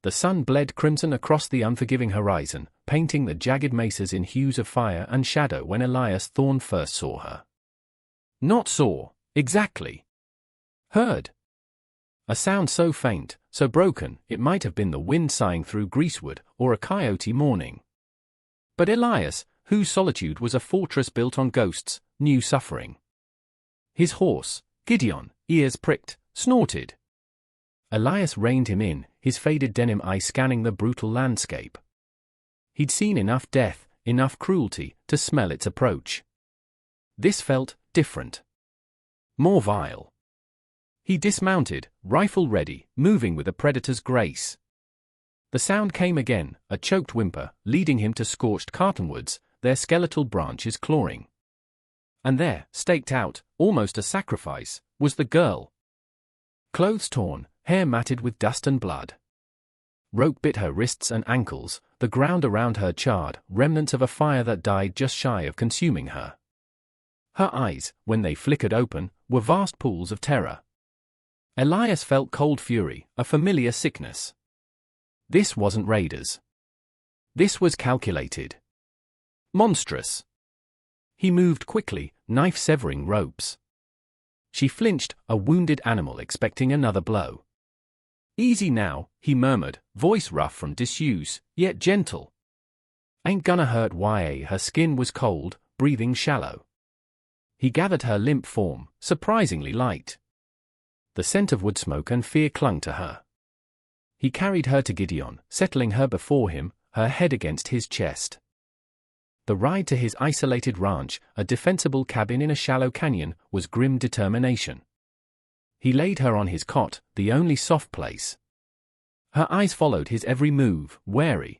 The sun bled crimson across the unforgiving horizon, painting the jagged mesas in hues of fire and shadow when Elias Thorne first saw her. Not saw, exactly. Heard. A sound so faint, so broken, it might have been the wind sighing through greasewood or a coyote mourning. But Elias, whose solitude was a fortress built on ghosts, knew suffering. His horse, Gideon, ears pricked, snorted. Elias reined him in, his faded denim eye scanning the brutal landscape. He'd seen enough death, enough cruelty, to smell its approach. This felt different. More vile. He dismounted, rifle ready, moving with a predator's grace. The sound came again, a choked whimper, leading him to scorched cottonwoods, their skeletal branches clawing. And there, staked out, almost a sacrifice, was the girl. Clothes torn, hair matted with dust and blood. Rope bit her wrists and ankles, the ground around her charred, remnants of a fire that died just shy of consuming her. Her eyes, when they flickered open, were vast pools of terror. Elias felt cold fury, a familiar sickness. This wasn't raiders. This was calculated. Monstrous. He moved quickly, knife-severing ropes. She flinched, a wounded animal expecting another blow. Easy now, he murmured, voice rough from disuse, yet gentle. Ain't gonna hurt. Her skin was cold, breathing shallow. He gathered her limp form, surprisingly light. The scent of wood smoke and fear clung to her. He carried her to Gideon, settling her before him, her head against his chest. The ride to his isolated ranch, a defensible cabin in a shallow canyon, was grim determination. He laid her on his cot, the only soft place. Her eyes followed his every move, wary.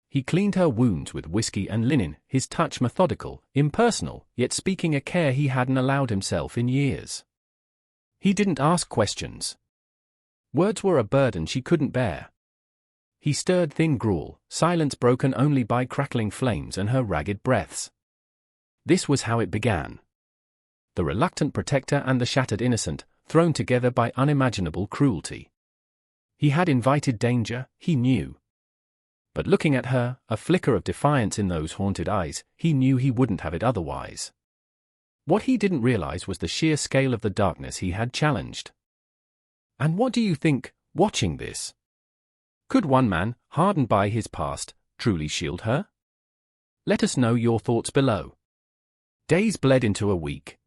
He cleaned her wounds with whiskey and linen, his touch methodical, impersonal, yet speaking a care he hadn't allowed himself in years. He didn't ask questions. Words were a burden she couldn't bear. He stirred thin gruel, silence broken only by crackling flames and her ragged breaths. This was how it began. The reluctant protector and the shattered innocent, thrown together by unimaginable cruelty. He had invited danger, he knew. But looking at her, a flicker of defiance in those haunted eyes, he knew he wouldn't have it otherwise. What he didn't realize was the sheer scale of the darkness he had challenged. And what do you think, watching this? Could one man, hardened by his past, truly shield her? Let us know your thoughts below. Days bled into a week.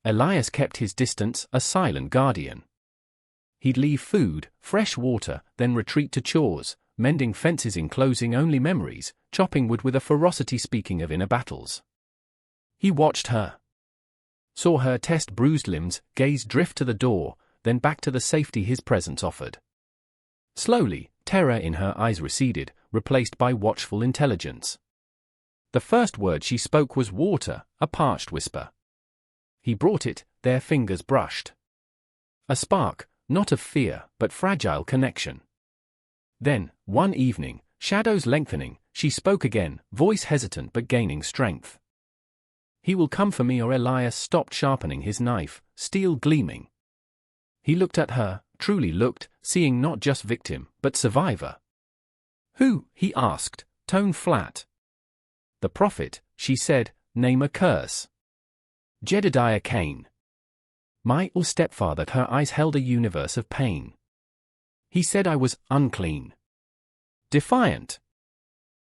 Elias kept his distance, a silent guardian. He'd leave food, fresh water, then retreat to chores, mending fences enclosing only memories, chopping wood with a ferocity speaking of inner battles. He watched her. Saw her test bruised limbs, gaze drift to the door, then back to the safety his presence offered. Slowly, terror in her eyes receded, replaced by watchful intelligence. The first word she spoke was water, a parched whisper. He brought it, their fingers brushed. A spark, not of fear, but fragile connection. Then, one evening, shadows lengthening, she spoke again, voice hesitant but gaining strength. He will come for me. Or Elias stopped sharpening his knife, steel gleaming. He looked at her, truly looked, seeing not just victim, but survivor. Who? He asked, tone flat. The prophet, she said, name a curse. Jedediah Cain. My stepfather. Her eyes held a universe of pain. He said I was unclean. Defiant.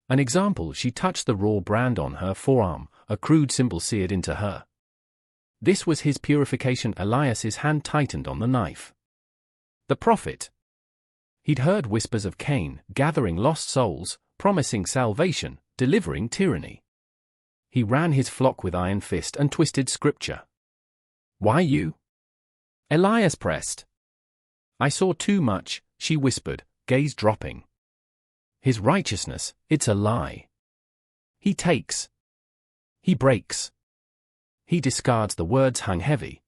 An example. She touched the raw brand on her forearm, a crude symbol seared into her. This was his purification. Elias's hand tightened on the knife. The prophet. He'd heard whispers of Cain, gathering lost souls, promising salvation, delivering tyranny. He ran his flock with iron fist and twisted scripture. Why you? Elias pressed. I saw too much, she whispered, gaze dropping. His righteousness, it's a lie. He takes. He breaks. He discards. The words hung heavy.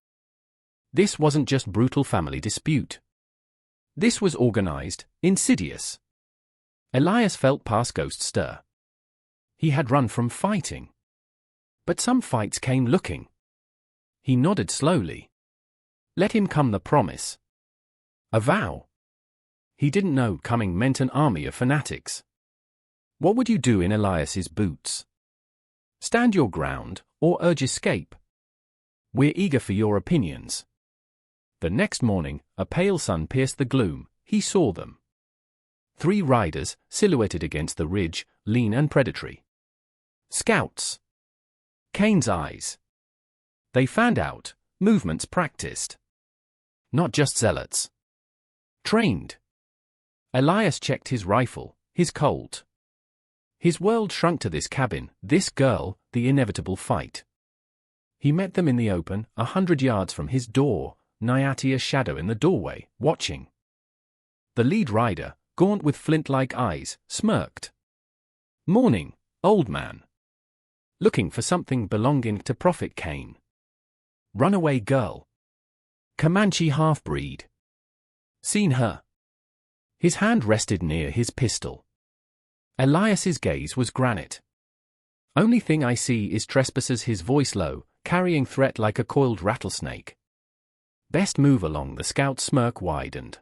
This wasn't just brutal family dispute. This was organized, insidious. Elias felt past ghost stir. He had run from fighting. But some fights came looking. He nodded slowly. Let him come. The promise. A vow. He didn't know coming meant an army of fanatics. What would you do in Elias's boots? Stand your ground, or urge escape? We're eager for your opinions. The next morning, a pale sun pierced the gloom. He saw them. 3 riders, silhouetted against the ridge, lean and predatory. Scouts. Cain's eyes. They fanned out, movements practiced. Not just zealots. Trained. Elias checked his rifle, his Colt. His world shrunk to this cabin, this girl, the inevitable fight. He met them in the open, 100 yards from his door, Nayati a shadow in the doorway, watching. The lead rider, gaunt with flint-like eyes, smirked. "Morning, old man. Looking for something belonging to Prophet Cain. Runaway girl. Commanche half-breed. Seen her?" His hand rested near his pistol. Elias's gaze was granite. "Only thing I see is trespassers," his voice low, carrying threat like a coiled rattlesnake. "Best move along." The scout's smirk widened.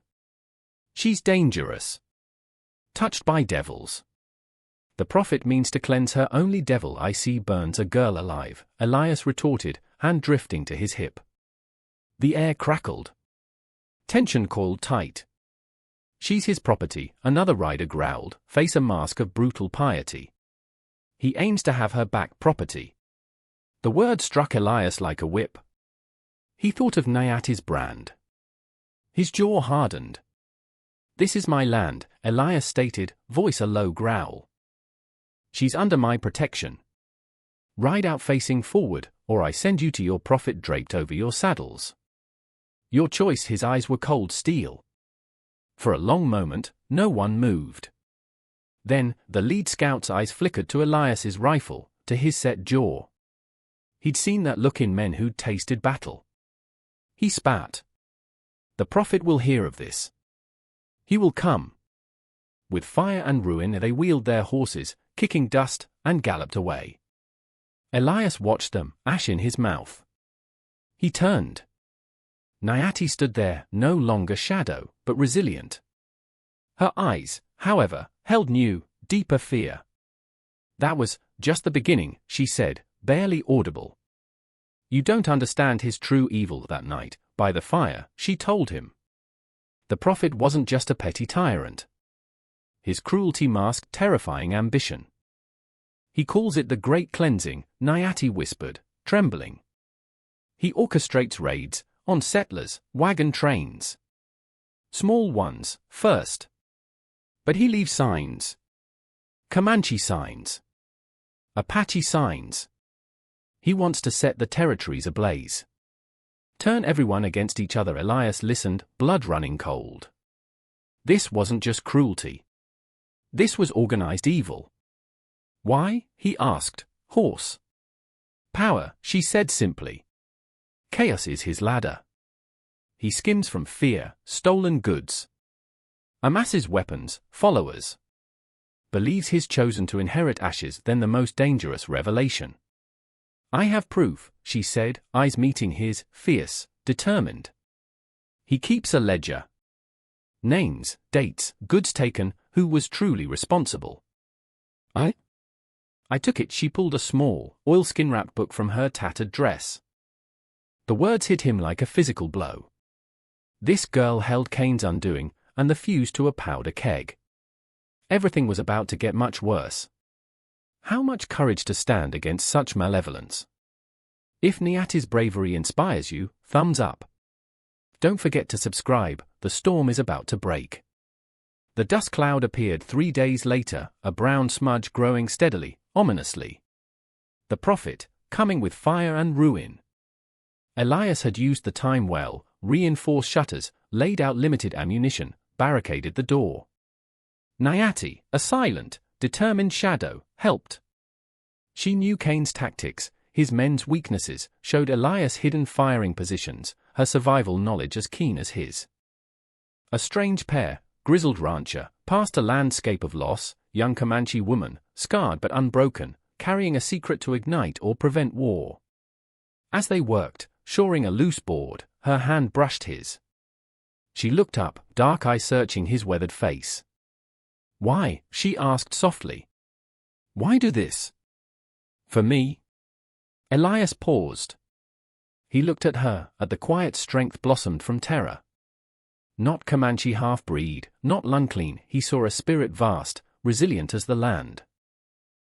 "She's dangerous. Touched by devils. The prophet means to cleanse her. Only devil I see burns a girl alive," Elias retorted, hand drifting to his hip. The air crackled. Tension coiled tight. "She's his property," another rider growled, face a mask of brutal piety. "He aims to have her back property." The word struck Elias like a whip. He thought of Nayati's brand. His jaw hardened. "This is my land," Elias stated, voice a low growl. "She's under my protection. Ride out facing forward, or I send you to your prophet draped over your saddles." Your choice. His eyes were cold steel. For a long moment, no one moved. Then, the lead scout's eyes flickered to Elias's rifle, to his set jaw. He'd seen that look in men who'd tasted battle. He spat. "The prophet will hear of this. He will come." With fire and ruin they wheeled their horses, kicking dust, and galloped away. Elias watched them, ash in his mouth. He turned. Nayati stood there, no longer shadow, but resilient. Her eyes, however, held new, deeper fear. "That was just the beginning," she said, barely audible. "You don't understand his true evil." That night, by the fire, she told him. The prophet wasn't just a petty tyrant. His cruelty masked terrifying ambition. "He calls it the Great Cleansing," Nayati whispered, trembling. "He orchestrates raids on settlers, wagon trains. Small ones, first. But he leaves signs. Comanche signs. Apache signs. He wants to set the territories ablaze. Turn everyone against each other." Elias listened, blood running cold. This wasn't just cruelty. This was organized evil. "Why?" he asked, hoarse. "Power," she said simply. "Chaos is his ladder. He skims from fear, stolen goods. Amasses weapons, followers. Believes he's chosen to inherit ashes." Then the most dangerous revelation. "I have proof," she said, eyes meeting his, fierce, determined. "He keeps a ledger. Names, dates, goods taken, who was truly responsible." I took it." She pulled a small, oilskin-wrapped book from her tattered dress. The words hit him like a physical blow. This girl held Cain's undoing, and the fuse to a powder keg. Everything was about to get much worse. How much courage to stand against such malevolence. If Nayati's bravery inspires you, thumbs up. Don't forget to subscribe, the storm is about to break. The dust cloud appeared 3 days later, a brown smudge growing steadily, ominously. The prophet, coming with fire and ruin. Elias had used the time well, reinforced shutters, laid out limited ammunition, barricaded the door. Nayati, a silent, determined shadow, helped. She knew Cain's tactics, his men's weaknesses, showed Elias hidden firing positions, her survival knowledge as keen as his. A strange pair, grizzled rancher, passed a landscape of loss, young Comanche woman, scarred but unbroken, carrying a secret to ignite or prevent war. As they worked, shoring a loose board, her hand brushed his. She looked up, dark eyes searching his weathered face. "Why?" she asked softly. "Why do this? For me?" Elias paused. He looked at her, at the quiet strength blossomed from terror. Not Commanche half-breed, not unclean, he saw a spirit vast, resilient as the land.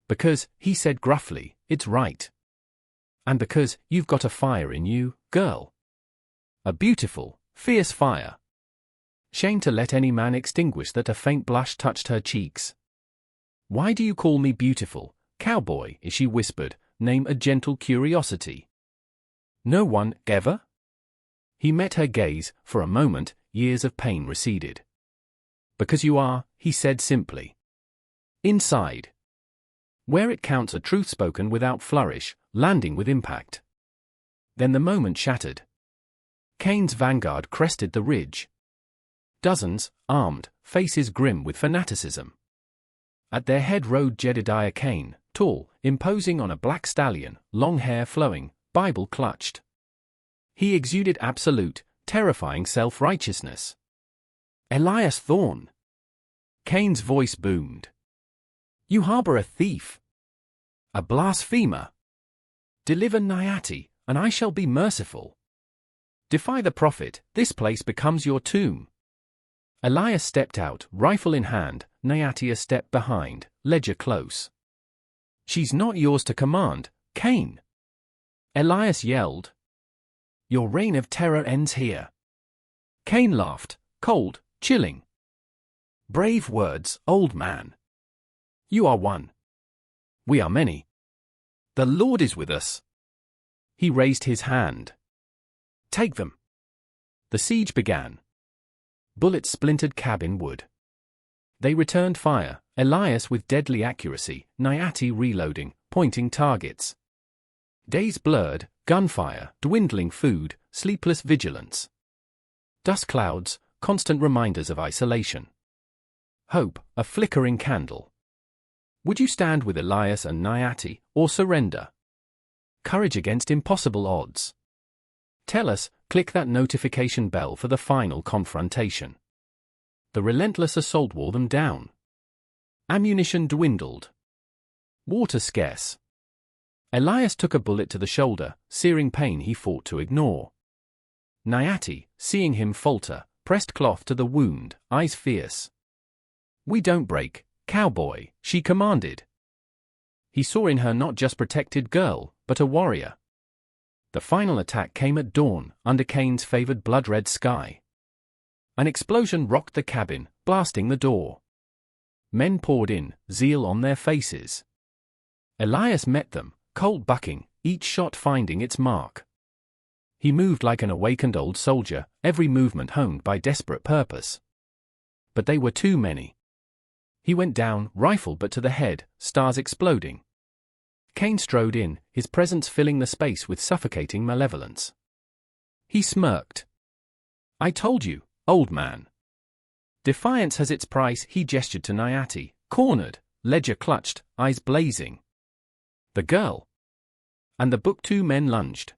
"Because," he said gruffly, "it's right. And because you've got a fire in you, girl. A beautiful, fierce fire. Shame to let any man extinguish that." A faint blush touched her cheeks. "Why do you call me beautiful, cowboy?" she whispered. "Name a gentle curiosity." "No one, ever?" He met her gaze. For a moment, years of pain receded. "Because you are," he said simply. "Inside. Where it counts, a truth spoken without flourish, landing with impact." Then the moment shattered. Cain's vanguard crested the ridge. Dozens, armed, faces grim with fanaticism. At their head rode Jedediah Cain, tall, imposing on a black stallion, long hair flowing, Bible clutched. He exuded absolute, terrifying self-righteousness. "Elias Thorne!" Cain's voice boomed. "You harbor a thief. A blasphemer. Deliver Nayati, and I shall be merciful. Defy the prophet, this place becomes your tomb." Elias stepped out, rifle in hand, Nayati a step behind, ledger close. "She's not yours to command, Cain." Elias yelled. "Your reign of terror ends here." Cain laughed, cold, chilling. "Brave words, old man. You are one. We are many. The Lord is with us." He raised his hand. "Take them." The siege began. Bullets splintered cabin wood. They returned fire, Elias with deadly accuracy, Nayati reloading, pointing targets. Days blurred, gunfire, dwindling food, sleepless vigilance. Dust clouds, constant reminders of isolation. Hope, a flickering candle. Would you stand with Elias and Nayati, or surrender? Courage against impossible odds. Tell us, click that notification bell for the final confrontation. The relentless assault wore them down. Ammunition dwindled. Water scarce. Elias took a bullet to the shoulder, searing pain he fought to ignore. Nayati, seeing him falter, pressed cloth to the wound, eyes fierce. "We don't break, cowboy," she commanded. He saw in her not just protected girl, but a warrior. The final attack came at dawn, under Cain's favored blood-red sky. An explosion rocked the cabin, blasting the door. Men poured in, zeal on their faces. Elias met them, colt bucking, each shot finding its mark. He moved like an awakened old soldier, every movement honed by desperate purpose. But they were too many. He went down, rifle but to the head, stars exploding. Cain strode in, his presence filling the space with suffocating malevolence. He smirked. "I told you, old man." Defiance has its price, he gestured to Nayati, cornered, ledger clutched, eyes blazing. The girl. And the book. Two men lunged.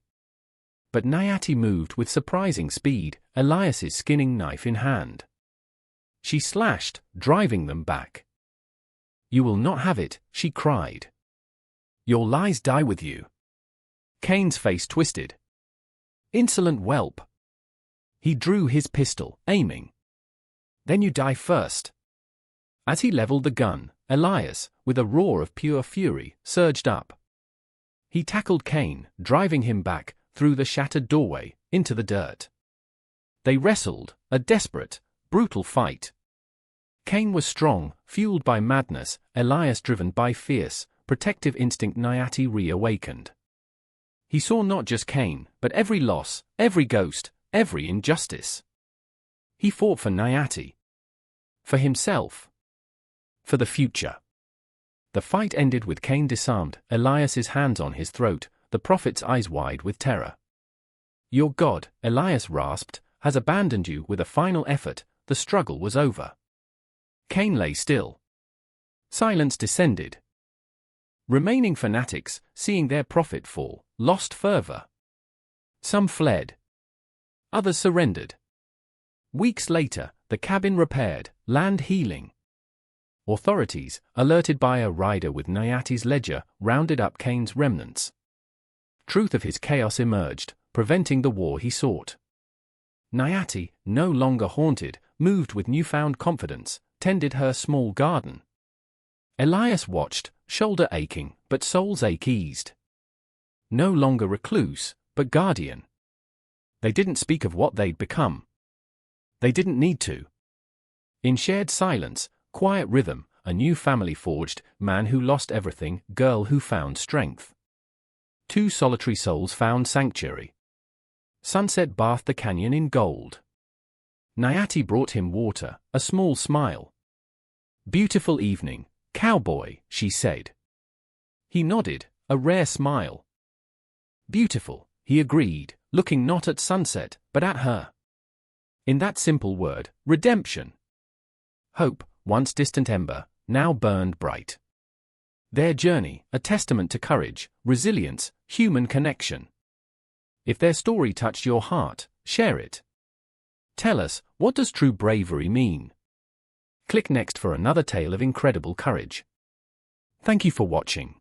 But Nayati moved with surprising speed, Elias's skinning knife in hand. She slashed, driving them back. "You will not have it," she cried. "Your lies die with you." Cain's face twisted. "Insolent whelp." He drew his pistol, aiming. "Then you die first." As he leveled the gun, Elias, with a roar of pure fury, surged up. He tackled Cain, driving him back, through the shattered doorway, into the dirt. They wrestled, a desperate, brutal fight. Cain was strong, fueled by madness, Elias driven by fierce, protective instinct. Nayati reawakened. He saw not just Cain, but every loss, every ghost, every injustice. He fought for Nayati. For himself. For the future. The fight ended with Cain disarmed, Elias's hands on his throat, the prophet's eyes wide with terror. "Your God," Elias rasped, "has abandoned you." With a final effort, the struggle was over. Cain lay still. Silence descended. Remaining fanatics, seeing their prophet fall, lost fervor. Some fled. Others surrendered. Weeks later, the cabin repaired, land healing. Authorities, alerted by a rider with Nyate's ledger, rounded up Kane's remnants. Truth of his chaos emerged, preventing the war he sought. Nyate, no longer haunted, moved with newfound confidence, tended her small garden. Elias watched, shoulder aching, but soul's ache eased. No longer recluse, but guardian. They didn't speak of what they'd become. They didn't need to. In shared silence, quiet rhythm, a new family forged, man who lost everything, girl who found strength. Two solitary souls found sanctuary. Sunset bathed the canyon in gold. Nyate brought him water, a small smile. Beautiful evening, cowboy, she said. He nodded, a rare smile. Beautiful, he agreed, looking not at sunset, but at her. In that simple word, redemption. Hope, once distant ember, now burned bright. Their journey, a testament to courage, resilience, human connection. If their story touched your heart, share it. Tell us, what does true bravery mean? Click next for another tale of incredible courage. Thank you for watching.